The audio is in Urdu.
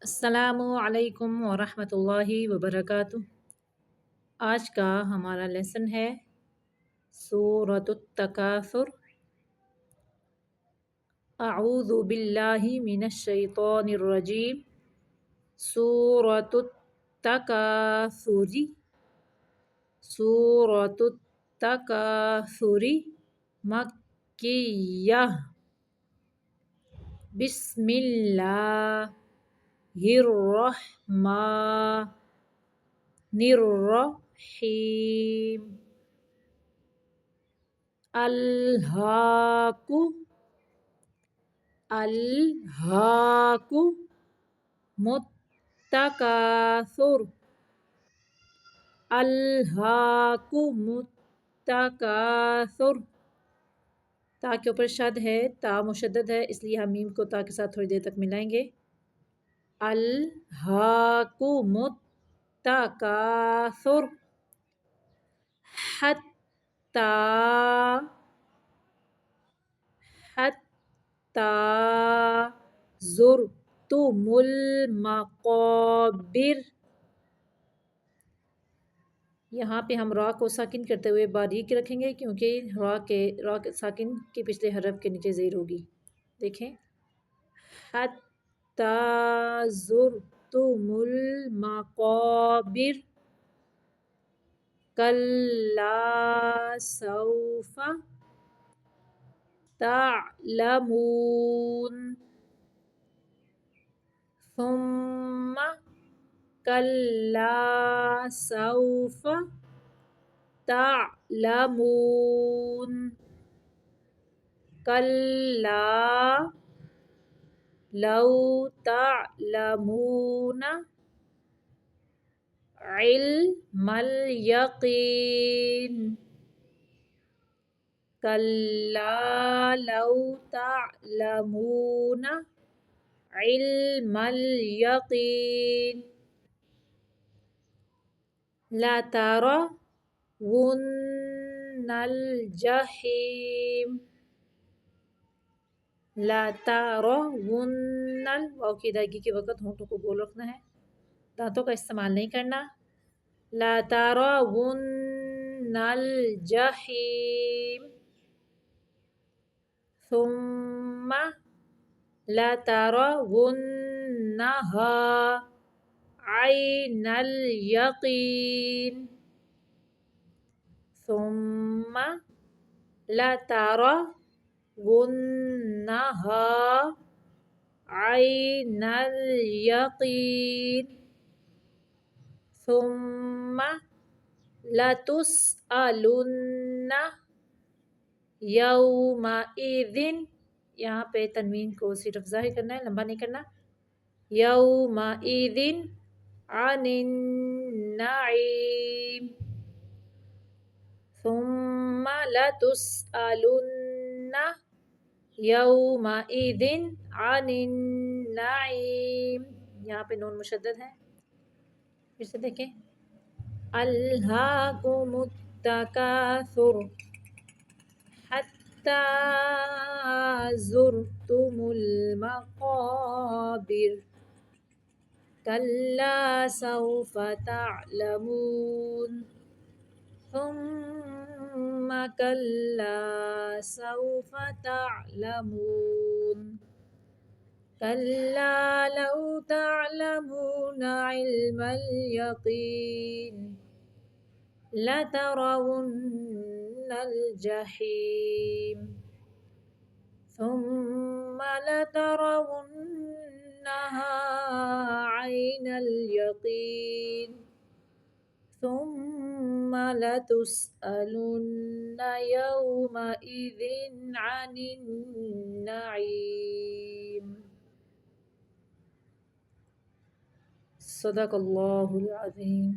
السلام علیکم ورحمۃ اللہ وبرکاتہ۔ آج کا ہمارا لیسن ہے سورۃ التکاثر۔ اعوذ باللہ من الشیطان الرجیم۔ سورۃ التکاثر، سورۃ التکاثر مکیہ۔ بسم اللہ الرحمن الرحیم۔ الہاکم التکاثر، الہاکم التکاثر۔ تا کے اوپر شد ہے، تا مشدد ہے، اس لیے ہم میم کو تا کے ساتھ تھوڑی دیر تک ملائیں گے۔ الہاکم التکاثر حتی زرتم المقابر۔ یہاں پہ ہم را کو ساکن کرتے ہوئے باریک رکھیں گے، کیونکہ را کے ساکن کے پچھلے حرف کے نیچے زیر ہوگی۔ دیکھیں، حتی زرتم المقابر کلا سوف تعلمون ثم کلا سوف تعلمون کلا لو تعلمون علم الیقین کلا لو تعلمون علم الیقین لترون الجحیم لترون واو کی ادائیگی کے وقت ہونٹوں کو گول رکھنا ہے، دانتوں کا استعمال نہیں کرنا۔ لترون الجحیم ثم لترونها عین الیقین ثم لترونها عین الیقین ثم لتسألن یومئذ، یہاں پہ تنوین کو صرف ظاہر کرنا ہے، لمبا نہیں کرنا۔ یومئذ عن النعیم ثم لتسألن یومئذ عن النعیم، یہاں پہ نون مشدد ہے۔ پھر سے دیکھیں، الہاکم التکاثر حتی زرتم المقابر کلا سوف تعلمون ثم کلا سوف تعلمون کلا لو تعلمون علم الیقین لترون الجحیم ثم لترونها عین الیقین ثم لتسألن یومئذ عن النعیم۔ صدق اللہ العظیم۔